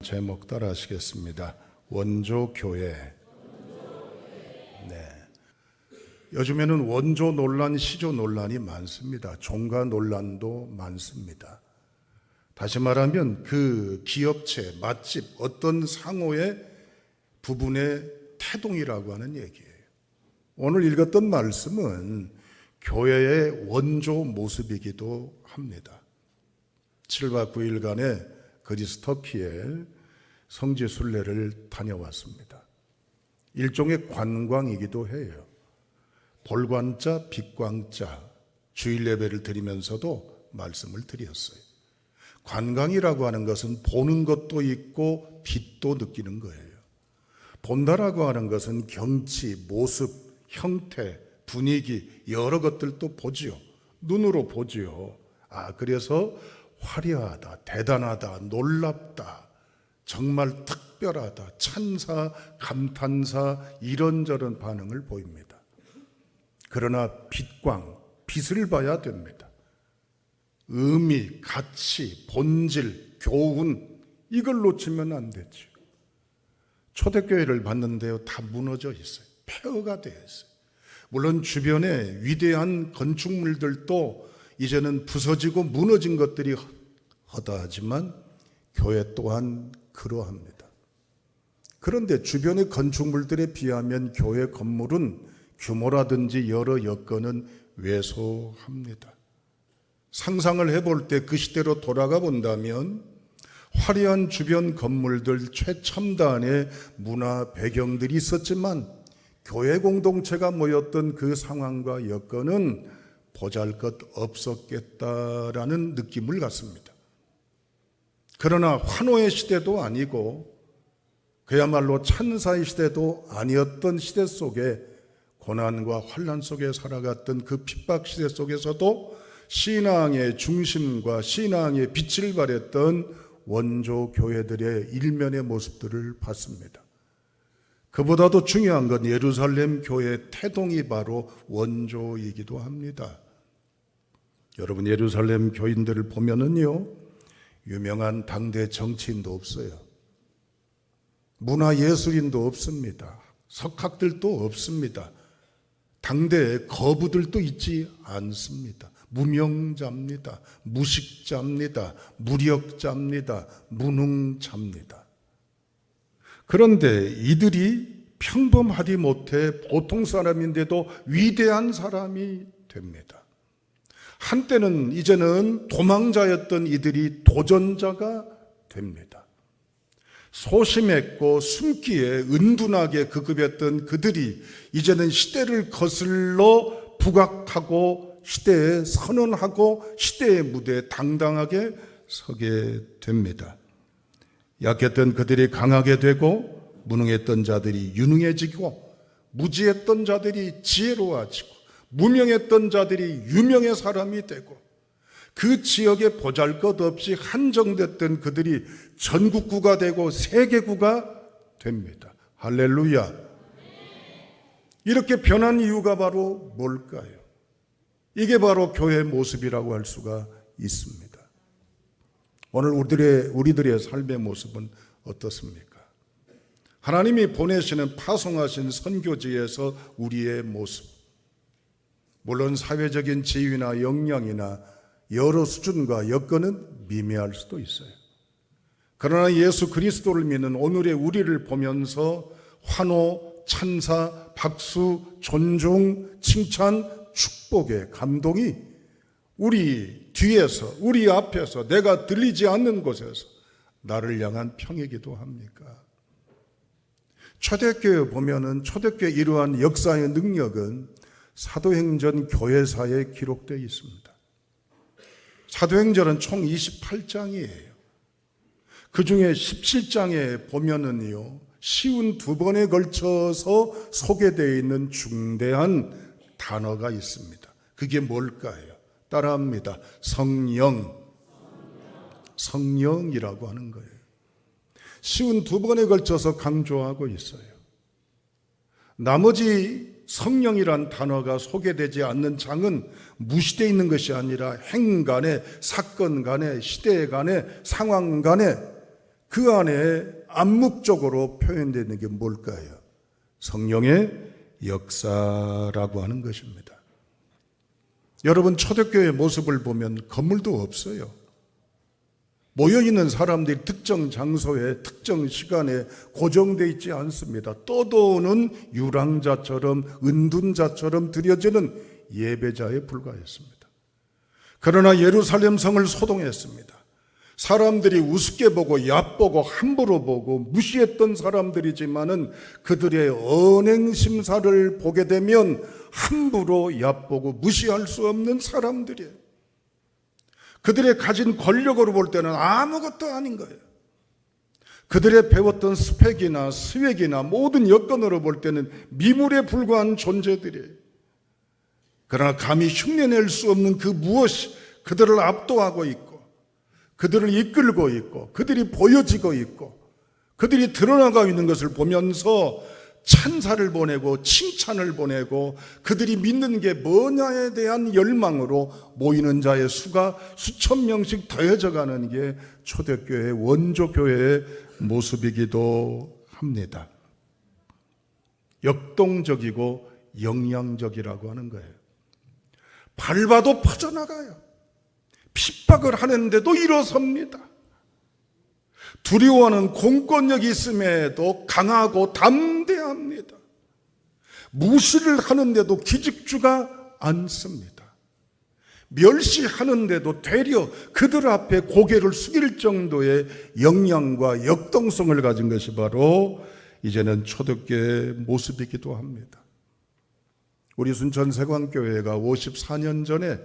제목 따라 하시겠습니다. 원조교회. 네. 요즘에는 원조 논란, 시조 논란이 많습니다. 종가 논란도 많습니다. 다시 말하면 그 기업체, 맛집, 어떤 상호의 부분의 태동이라고 하는 얘기예요. 오늘 읽었던 말씀은 교회의 원조 모습이기도 합니다. 7박 9일간의 그리스 터키에 성지 순례를 다녀왔습니다. 일종의 관광이기도 해요. 볼관자, 빛광자, 주일 예배를 드리면서도 말씀을 드렸어요. 관광이라고 하는 것은 보는 것도 있고 빛도 느끼는 거예요. 본다라고 하는 것은 경치, 모습, 형태, 분위기 여러 것들도 보지요. 눈으로 보지요. 그래서 화려하다, 대단하다, 놀랍다, 정말 특별하다, 찬사, 감탄사 이런저런 반응을 보입니다. 그러나 빛을 봐야 됩니다. 의미, 가치, 본질, 교훈 이걸 놓치면 안 되죠. 초대교회를 봤는데요, 다 무너져 있어요. 폐허가 되어 있어요. 물론 주변에 위대한 건축물들도 이제는 부서지고 무너진 것들이 허다하지만 교회 또한 그러합니다. 그런데 주변의 건축물들에 비하면 교회 건물은 규모라든지 여러 여건은 왜소합니다. 상상을 해볼 때 그 시대로 돌아가 본다면 화려한 주변 건물들, 최첨단의 문화 배경들이 있었지만 교회 공동체가 모였던 그 상황과 여건은 보잘것 없었겠다라는 느낌을 갖습니다. 그러나 환호의 시대도 아니고 그야말로 찬사의 시대도 아니었던 시대 속에 고난과 환난 속에 살아갔던 그 핍박 시대 속에서도 신앙의 중심과 신앙의 빛을 발했던 원조 교회들의 일면의 모습들을 봤습니다. 그보다도 중요한 건 예루살렘 교회의 태동이 바로 원조이기도 합니다. 여러분, 예루살렘 교인들을 보면은요, 유명한 당대 정치인도 없어요. 문화예술인도 없습니다. 석학들도 없습니다. 당대의 거부들도 있지 않습니다. 무명자입니다. 무식자입니다. 무력자입니다. 무능자입니다. 그런데 이들이 평범하디 못해 보통 사람인데도 위대한 사람이 됩니다. 한때는 이제는 도망자였던 이들이 도전자가 됩니다. 소심했고 숨기에 은둔하게 급급했던 그들이 이제는 시대를 거슬러 부각하고 시대에 선언하고 시대의 무대에 당당하게 서게 됩니다. 약했던 그들이 강하게 되고 무능했던 자들이 유능해지고 무지했던 자들이 지혜로워지고 무명했던 자들이 유명의 사람이 되고 그 지역에 보잘것없이 한정됐던 그들이 전국구가 되고 세계구가 됩니다. 할렐루야. 이렇게 변한 이유가 바로 뭘까요? 이게 바로 교회의 모습이라고 할 수가 있습니다. 오늘 우리들의 삶의 모습은 어떻습니까? 하나님이 보내시는 파송하신 선교지에서 우리의 모습, 물론 사회적인 지위나 역량이나 여러 수준과 여건은 미미할 수도 있어요. 그러나 예수 그리스도를 믿는 오늘의 우리를 보면서 환호, 찬사, 박수, 존중, 칭찬, 축복의 감동이 우리 뒤에서, 우리 앞에서, 내가 들리지 않는 곳에서 나를 향한 평이기도 합니까? 초대교회 보면은 초대교회 이러한 역사의 능력은 사도행전 교회사에 기록되어 있습니다. 사도행전은 총 28장이에요. 그 중에 17장에 보면은요, 52번에 걸쳐서 소개되어 있는 중대한 단어가 있습니다. 그게 뭘까요? 따라합니다. 성령이라고 하는 거예요. 52번에 걸쳐서 강조하고 있어요. 나머지 성령이란 단어가 소개되지 않는 장은 무시되어 있는 것이 아니라 행 간에, 사건 간에, 시대 간에, 상황 간에 그 안에 암묵적으로 표현되는 게 뭘까요? 성령의 역사라고 하는 것입니다. 여러분, 초대교회 모습을 보면 건물도 없어요. 모여있는 사람들이 특정 장소에 특정 시간에 고정되어 있지 않습니다. 떠도는 유랑자처럼 은둔자처럼 드려지는 예배자에 불과했습니다. 그러나 예루살렘 성을 소동했습니다. 사람들이 우습게 보고 얕보고 함부로 보고 무시했던 사람들이지만은 그들의 언행 심사를 보게 되면 함부로 얕보고 무시할 수 없는 사람들이에요. 그들의 가진 권력으로 볼 때는 아무것도 아닌 거예요. 그들의 배웠던 스펙이나 스웩이나 모든 여건으로 볼 때는 미물에 불과한 존재들이에요. 그러나 감히 흉내낼 수 없는 그 무엇이 그들을 압도하고 있고 그들을 이끌고 있고 그들이 보여지고 있고 그들이 드러나고 있는 것을 보면서 찬사를 보내고 칭찬을 보내고 그들이 믿는 게 뭐냐에 대한 열망으로 모이는 자의 수가 수천 명씩 더해져 가는 게 초대교회 원조교회의 모습이기도 합니다. 역동적이고 영향적이라고 하는 거예요. 밟아도 퍼져나가요. 핍박을 하는데도 일어섭니다. 두려워하는 공권력이 있음에도 강하고 담대합니다. 무시를 하는데도 기죽지가 않습니다. 멸시하는데도 되려 그들 앞에 고개를 숙일 정도의 역량과 역동성을 가진 것이 바로 이제는 초대교회의 모습이기도 합니다. 우리 순천 세광교회가 54년 전에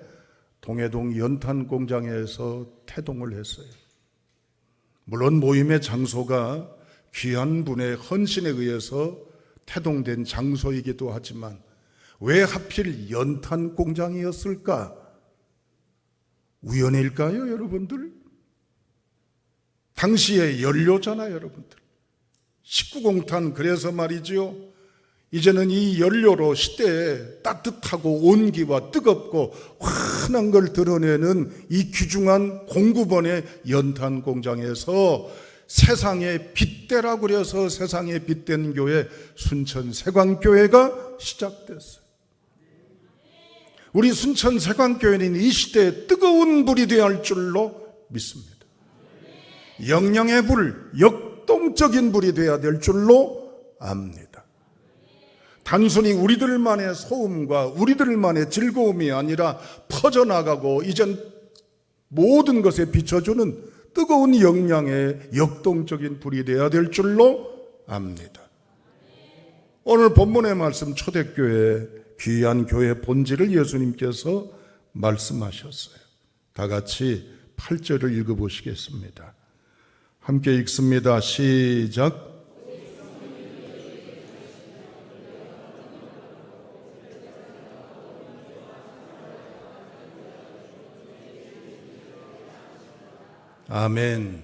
동해동 연탄공장에서 태동을 했어요. 물론 모임의 장소가 귀한 분의 헌신에 의해서 태동된 장소이기도 하지만 왜 하필 연탄공장이었을까? 우연일까요, 여러분들? 당시의 연료잖아요, 여러분들. 19공탄, 그래서 말이죠. 이제는 이 연료로 시대에 따뜻하고 온기와 뜨겁고 환한 걸 드러내는 이 귀중한 공구번의 연탄 공장에서 세상의 빗대라고 그래서 세상의 빗댄 교회 순천 세광교회가 시작됐어요. 우리 순천 세광교회는 이 시대에 뜨거운 불이 되어야 할 줄로 믿습니다. 영영의 불, 역동적인 불이 되어야 될 줄로 압니다. 단순히 우리들만의 소음과 우리들만의 즐거움이 아니라 퍼져나가고 이젠 모든 것에 비춰주는 뜨거운 영향의 역동적인 불이 되어야 될 줄로 압니다. 오늘 본문의 말씀 초대교회 귀한 교회 본질을 예수님께서 말씀하셨어요. 다 같이 8절을 읽어보시겠습니다. 함께 읽습니다. 시작. 아멘.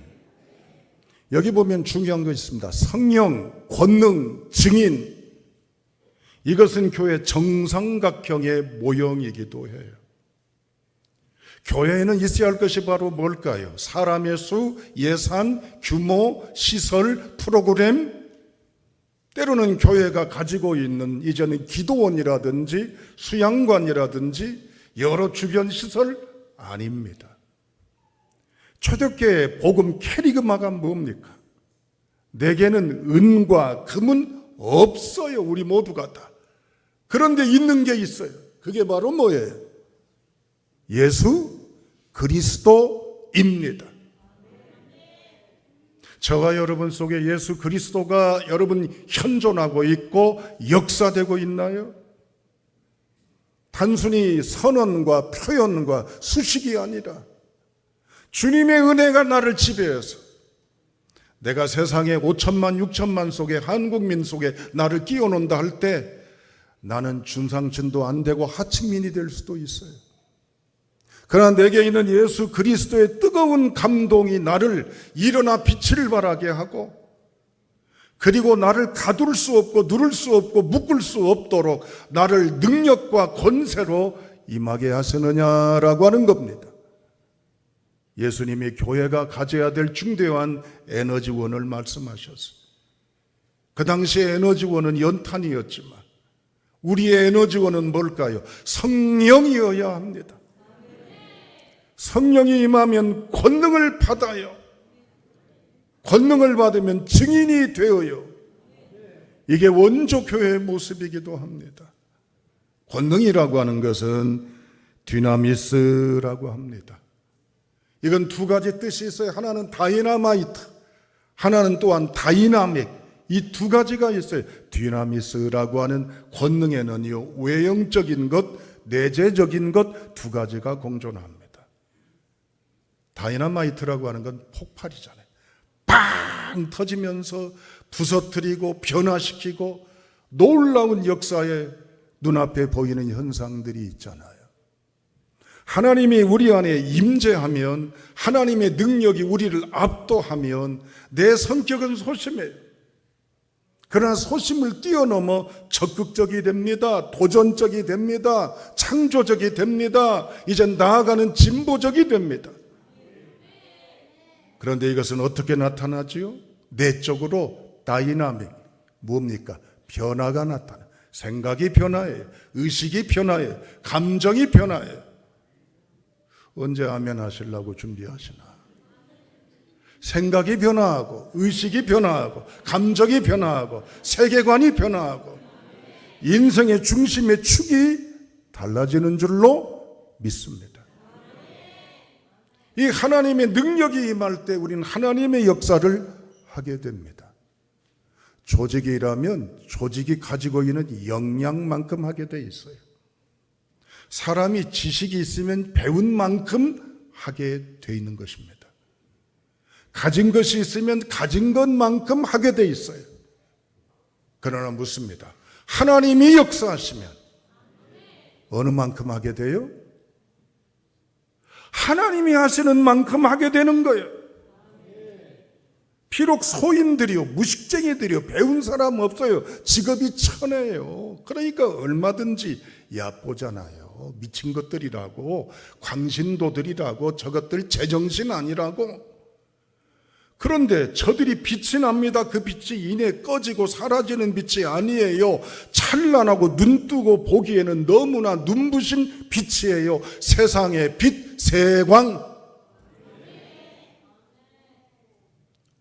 여기 보면 중요한 것이 있습니다. 성령, 권능, 증인. 이것은 교회 정삼각형의 모형이기도 해요. 교회에는 있어야 할 것이 바로 뭘까요? 사람의 수, 예산, 규모, 시설, 프로그램. 때로는 교회가 가지고 있는 이제는 기도원이라든지 수양관이라든지 여러 주변 시설 아닙니다. 초대교회 복음 캐리그마가 뭡니까? 내게는 은과 금은 없어요. 우리 모두가 다. 그런데 있는 게 있어요. 그게 바로 뭐예요? 예수 그리스도입니다. 저와 여러분 속에 예수 그리스도가 여러분 현존하고 있고 역사되고 있나요? 단순히 선언과 표현과 수식이 아니라 주님의 은혜가 나를 지배해서 내가 세상에 5천만 6천만 속에 한국민 속에 나를 끼워놓는다 할 때 나는 중상층도 안 되고 하층민이 될 수도 있어요. 그러나 내게 있는 예수 그리스도의 뜨거운 감동이 나를 일어나 빛을 발하게 하고 그리고 나를 가둘 수 없고 누를 수 없고 묶을 수 없도록 나를 능력과 권세로 임하게 하시느냐라고 하는 겁니다. 예수님이 교회가 가져야 될 중대한 에너지원을 말씀하셨어요. 그 당시에 에너지원은 연탄이었지만 우리의 에너지원은 뭘까요? 성령이어야 합니다. 성령이 임하면 권능을 받아요. 권능을 받으면 증인이 되어요. 이게 원조 교회의 모습이기도 합니다. 권능이라고 하는 것은 디나미스라고 합니다. 이건 두 가지 뜻이 있어요. 하나는 다이나마이트, 하나는 또한 다이나믹. 이 두 가지가 있어요. 디나미스라고 하는 권능에는요, 외형적인 것, 내재적인 것 두 가지가 공존합니다. 다이나마이트라고 하는 건 폭발이잖아요. 빵 터지면서 부서뜨리고 변화시키고 놀라운 역사에 눈앞에 보이는 현상들이 있잖아요. 하나님이 우리 안에 임재하면, 하나님의 능력이 우리를 압도하면 내 성격은 소심해요. 그러나 소심을 뛰어넘어 적극적이 됩니다. 도전적이 됩니다. 창조적이 됩니다. 이제 나아가는 진보적이 됩니다. 그런데 이것은 어떻게 나타나지요? 내적으로 다이나믹, 뭡니까? 변화가 나타나요. 생각이 변화해요. 의식이 변화해요. 감정이 변화해요. 언제 아멘 하시려고 준비하시나? 생각이 변화하고, 의식이 변화하고, 감정이 변화하고, 세계관이 변화하고, 인생의 중심의 축이 달라지는 줄로 믿습니다. 이 하나님의 능력이 임할 때 우리는 하나님의 역사를 하게 됩니다. 조직이 일하면 조직이 가지고 있는 역량만큼 하게 돼 있어요. 사람이 지식이 있으면 배운 만큼 하게 돼 있는 것입니다. 가진 것이 있으면 가진 것만큼 하게 돼 있어요. 그러나 묻습니다. 하나님이 역사하시면 어느 만큼 하게 돼요? 하나님이 하시는 만큼 하게 되는 거예요. 비록 소인들이요, 무식쟁이들이요, 배운 사람 없어요. 직업이 천해요. 그러니까 얼마든지 얕보잖아요. 미친 것들이라고, 광신도들이라고, 저것들 제정신 아니라고. 그런데 저들이 빛이 납니다. 그 빛이 이내 꺼지고 사라지는 빛이 아니에요. 찬란하고 눈뜨고 보기에는 너무나 눈부신 빛이에요. 세상의 빛, 세광.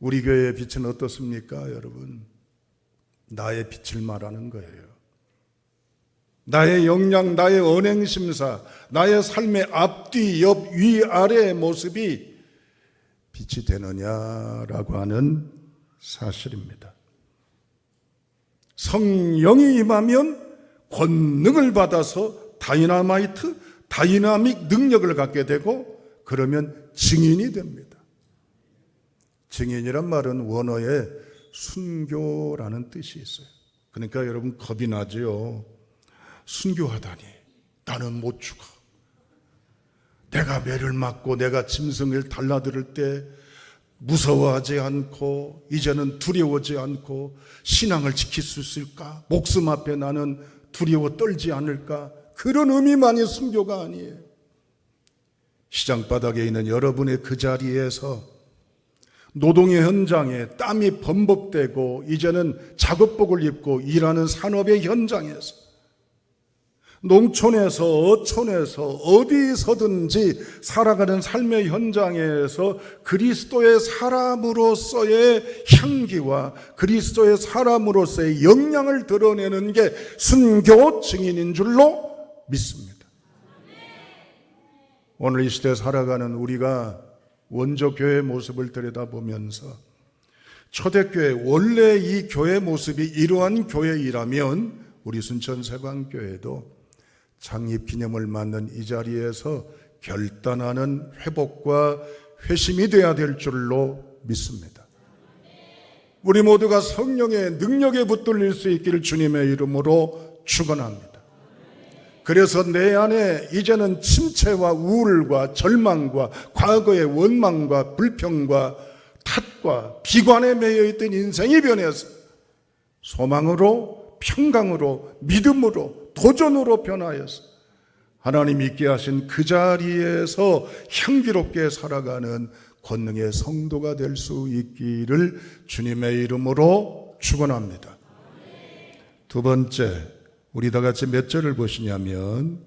우리 교회의 빛은 어떻습니까, 여러분? 나의 빛을 말하는 거예요. 나의 역량, 나의 언행심사, 나의 삶의 앞뒤, 옆, 위, 아래의 모습이 빛이 되느냐라고 하는 사실입니다. 성령이 임하면 권능을 받아서 다이나마이트, 다이나믹 능력을 갖게 되고, 그러면 증인이 됩니다. 증인이란 말은 원어에 순교라는 뜻이 있어요. 그러니까 여러분 겁이 나죠. 순교하다니 나는 못 죽어. 내가 매를 맞고 내가 짐승을 달라들을 때 무서워하지 않고 이제는 두려워하지 않고 신앙을 지킬 수 있을까? 목숨 앞에 나는 두려워 떨지 않을까? 그런 의미만이 순교가 아니에요. 시장 바닥에 있는 여러분의 그 자리에서 노동의 현장에 땀이 범벅되고 이제는 작업복을 입고 일하는 산업의 현장에서, 농촌에서 어촌에서 어디서든지 살아가는 삶의 현장에서 그리스도의 사람으로서의 향기와 그리스도의 사람으로서의 역량을 드러내는 게 순교 증인인 줄로 믿습니다. 오늘 이 시대에 살아가는 우리가 원조 교회의 모습을 들여다보면서 초대교회, 원래 이 교회 모습이 이러한 교회이라면 우리 순천세광교회도 창립 기념을 맞는 이 자리에서 결단하는 회복과 회심이 되어야 될 줄로 믿습니다. 우리 모두가 성령의 능력에 붙들릴 수 있기를 주님의 이름으로 축원합니다. 그래서 내 안에 이제는 침체와 우울과 절망과 과거의 원망과 불평과 탓과 비관에 매여있던 인생이 변해서 소망으로, 평강으로, 믿음으로, 도전으로 변하여서 하나님 있게 하신 그 자리에서 향기롭게 살아가는 권능의 성도가 될 수 있기를 주님의 이름으로 축원합니다. 두 번째, 우리 다 같이 몇 절을 보시냐면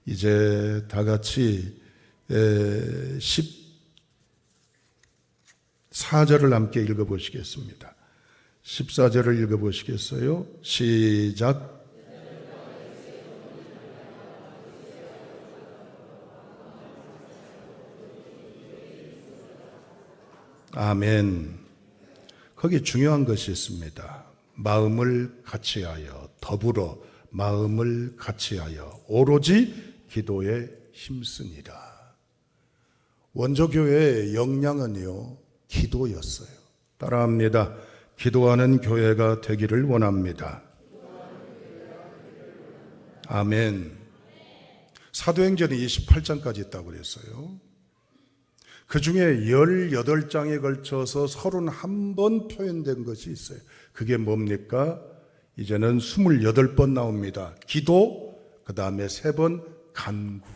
이제 다 같이 14절을 함께 읽어보시겠습니다. 14절을 읽어보시겠어요? 시작. 아멘. 거기 중요한 것이 있습니다. 마음을 같이하여, 더불어 마음을 같이하여 오로지 기도에 힘쓰니라. 원조교회의 역량은요, 기도였어요. 따라합니다. 기도하는 교회가 되기를 원합니다. 아멘. 사도행전이 28장까지 있다고 그랬어요. 그 중에 18장에 걸쳐서 31번 표현된 것이 있어요. 그게 뭡니까? 이제는 28번 나옵니다. 기도, 그 다음에 3번 간구.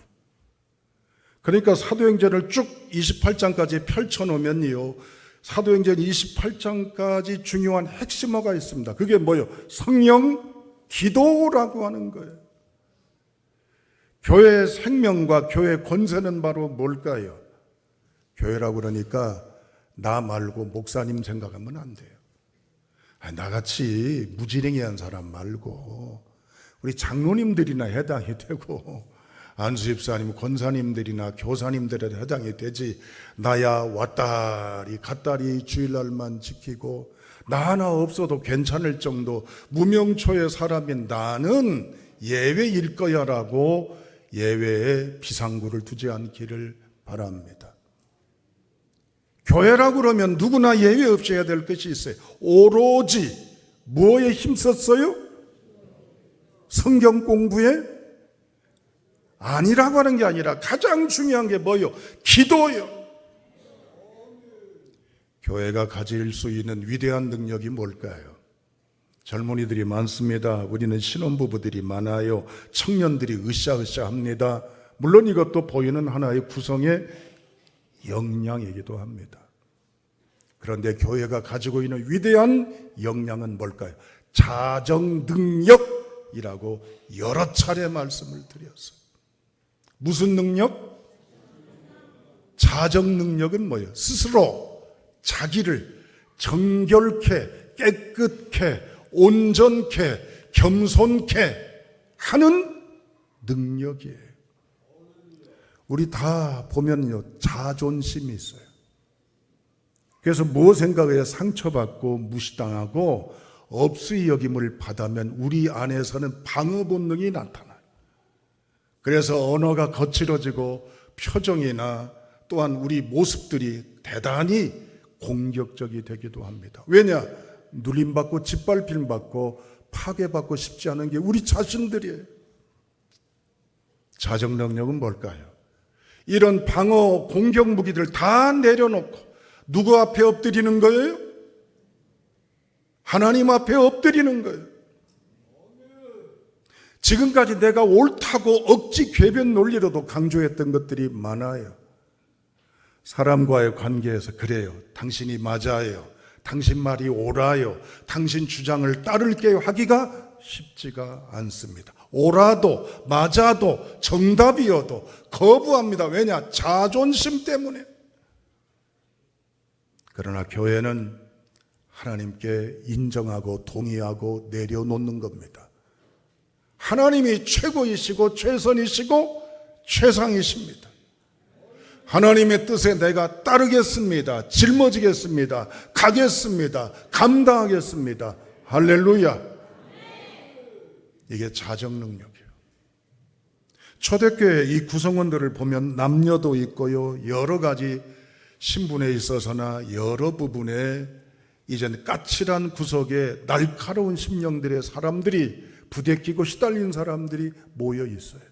그러니까 사도행전을 쭉 28장까지 펼쳐놓으면요, 사도행전 28장까지 중요한 핵심어가 있습니다. 그게 뭐예요? 성령 기도라고 하는 거예요. 교회의 생명과 교회의 권세는 바로 뭘까요? 교회라고 그러니까 나 말고 목사님 생각하면 안 돼요. 나같이 무지랭이한 사람 말고 우리 장로님들이나 해당이 되고 안수집사님, 권사님들이나 교사님들에도 해당이 되지, 나야 왔다리 갔다리 주일날만 지키고 나 하나 없어도 괜찮을 정도 무명초의 사람인 나는 예외일 거야 라고 예외에 비상구를 두지 않기를 바랍니다. 교회라고 그러면 누구나 예외 없이 해야 될 것이 있어요. 오로지 뭐에 힘썼어요? 성경 공부에? 아니라고 하는 게 아니라 가장 중요한 게 뭐요? 기도요. 교회가 가질 수 있는 위대한 능력이 뭘까요? 젊은이들이 많습니다. 우리는 신혼부부들이 많아요. 청년들이 으쌰으쌰 합니다. 물론 이것도 보이는 하나의 구성의 역량이기도 합니다. 그런데 교회가 가지고 있는 위대한 역량은 뭘까요? 자정능력이라고 여러 차례 말씀을 드렸어요. 무슨 능력? 자정능력은 뭐예요? 스스로 자기를 정결케, 깨끗게, 온전케, 겸손케 하는 능력이에요. 우리 다 보면요, 자존심이 있어요. 그래서 뭐 생각해야 상처받고 무시당하고 업수의 여김을 받으면 우리 안에서는 방어 본능이 나타나요. 그래서 언어가 거칠어지고 표정이나 또한 우리 모습들이 대단히 공격적이 되기도 합니다. 왜냐? 눌림받고 짓밟힘받고 파괴받고 싶지 않은 게 우리 자신들이에요. 자정능력은 뭘까요? 이런 방어 공격 무기들 다 내려놓고 누구 앞에 엎드리는 거예요? 하나님 앞에 엎드리는 거예요. 지금까지 내가 옳다고 억지 궤변 논리로도 강조했던 것들이 많아요. 사람과의 관계에서 그래요. 당신이 맞아요. 당신 말이 옳아요. 당신 주장을 따를게요 하기가 쉽지가 않습니다. 옳아도 맞아도 정답이어도 거부합니다. 왜냐? 자존심 때문에. 그러나 교회는 하나님께 인정하고 동의하고 내려놓는 겁니다. 하나님이 최고이시고 최선이시고 최상이십니다. 하나님의 뜻에 내가 따르겠습니다. 짊어지겠습니다. 가겠습니다. 감당하겠습니다. 할렐루야. 이게 자정능력이에요. 초대교회 이 구성원들을 보면 남녀도 있고요, 여러 가지 신분에 있어서나 여러 부분에 이젠 까칠한 구석에 날카로운 심령들의 사람들이 부대끼고 시달린 사람들이 모여 있어요.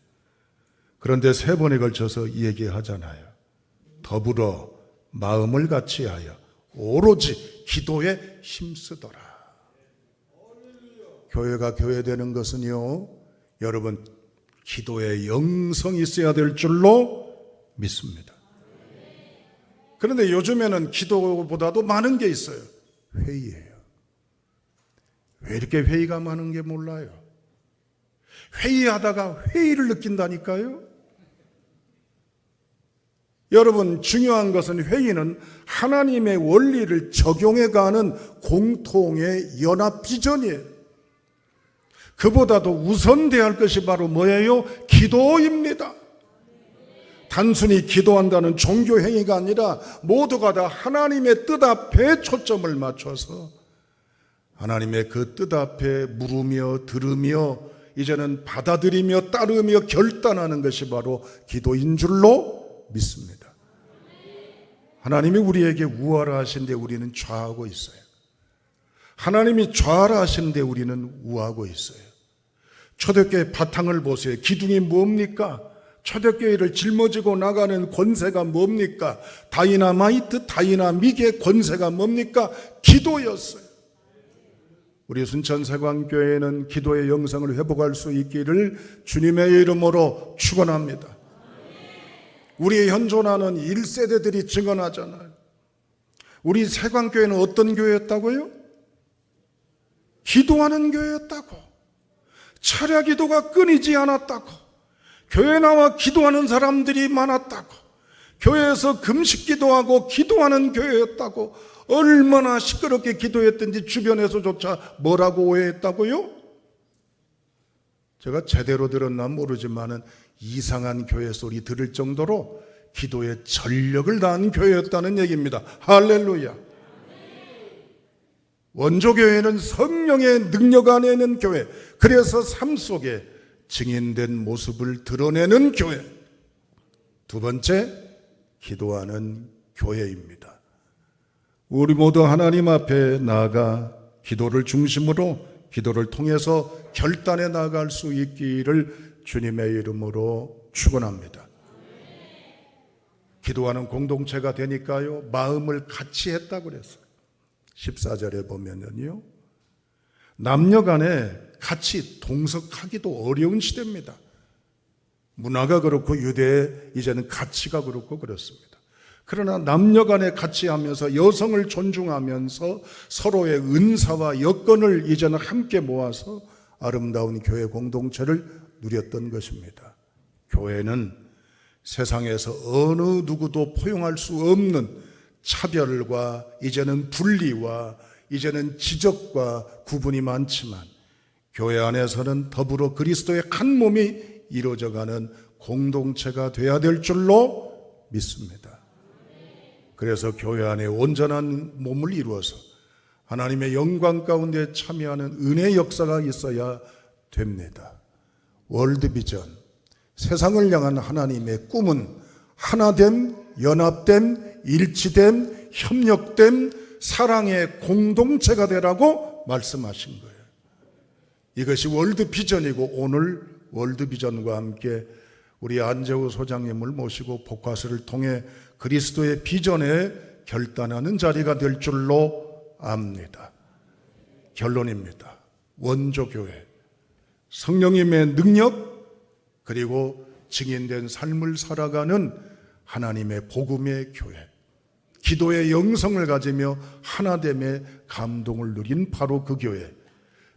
그런데 3번에 걸쳐서 얘기하잖아요. 더불어 마음을 같이하여 오로지 기도에 힘쓰더라. 교회가 교회되는 것은요, 여러분 기도의 영성이 있어야 될 줄로 믿습니다. 그런데 요즘에는 기도보다도 많은 게 있어요. 회의예요. 왜 이렇게 회의가 많은 게 몰라요. 회의하다가 회의를 느낀다니까요. 여러분, 중요한 것은 회의는 하나님의 원리를 적용해가는 공통의 연합 비전이에요. 그보다도 우선돼야 할 것이 바로 뭐예요? 기도입니다. 단순히 기도한다는 종교 행위가 아니라 모두가 다 하나님의 뜻 앞에 초점을 맞춰서 하나님의 그 뜻 앞에 물으며 들으며 이제는 받아들이며 따르며 결단하는 것이 바로 기도인 줄로 믿습니다. 하나님이 우리에게 우하라 하신데 우리는 좌하고 있어요. 하나님이 좌하라 하시는데 우리는 우하고 있어요. 초대교회 바탕을 보세요. 기둥이 뭡니까? 초대교회를 짊어지고 나가는 권세가 뭡니까? 다이나믹의 권세가 뭡니까? 기도였어요. 우리 순천세광교회는 기도의 영성을 회복할 수 있기를 주님의 이름으로 축원합니다. 우리의 현존하는 1세대들이 증언하잖아요. 우리 세광교회는 어떤 교회였다고요? 기도하는 교회였다고. 철야 기도가 끊이지 않았다고. 교회 나와 기도하는 사람들이 많았다고. 교회에서 금식 기도하고 기도하는 교회였다고. 얼마나 시끄럽게 기도했든지 주변에서조차 뭐라고 오해했다고요? 제가 제대로 들었나 모르지만은 이상한 교회 소리 들을 정도로 기도에 전력을 다한 교회였다는 얘기입니다. 할렐루야. 원조교회는 성령의 능력 안에 있는 교회, 그래서 삶 속에 증인된 모습을 드러내는 교회. 두 번째, 기도하는 교회입니다. 우리 모두 하나님 앞에 나아가 기도를 중심으로 기도를 통해서 결단해 나갈 수 있기를 주님의 이름으로 축원합니다. 기도하는 공동체가 되니까요, 마음을 같이 했다고 그랬어요. 14절에 보면요, 남녀 간에 같이 동석하기도 어려운 시대입니다. 문화가 그렇고 유대의 이제는 가치가 그렇고 그렇습니다. 그러나 남녀 간에 같이 하면서 여성을 존중하면서 서로의 은사와 여건을 이제는 함께 모아서 아름다운 교회 공동체를 누렸던 것입니다. 교회는 세상에서 어느 누구도 포용할 수 없는 차별과 이제는 분리와 이제는 지적과 구분이 많지만 교회 안에서는 더불어 그리스도의 한 몸이 이루어져가는 공동체가 되어야 될 줄로 믿습니다. 그래서 교회 안에 온전한 몸을 이루어서 하나님의 영광 가운데 참여하는 은혜의 역사가 있어야 됩니다. 월드비전, 세상을 향한 하나님의 꿈은 하나됨, 연합됨, 일치됨, 협력됨, 사랑의 공동체가 되라고 말씀하신 거예요. 이것이 월드비전이고 오늘 월드비전과 함께 우리 안재우 소장님을 모시고 복화술을 통해 그리스도의 비전에 결단하는 자리가 될 줄로 압니다. 결론입니다. 원조교회, 성령님의 능력 그리고 증인된 삶을 살아가는 하나님의 복음의 교회, 기도의 영성을 가지며 하나됨의 감동을 누린 바로 그 교회,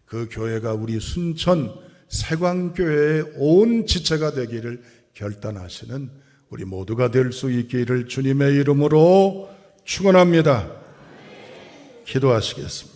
그 교회가 우리 순천 세광교회의 온 지체가 되기를 결단하시는 우리 모두가 될 수 있기를 주님의 이름으로 축원합니다. 기도하시겠습니다.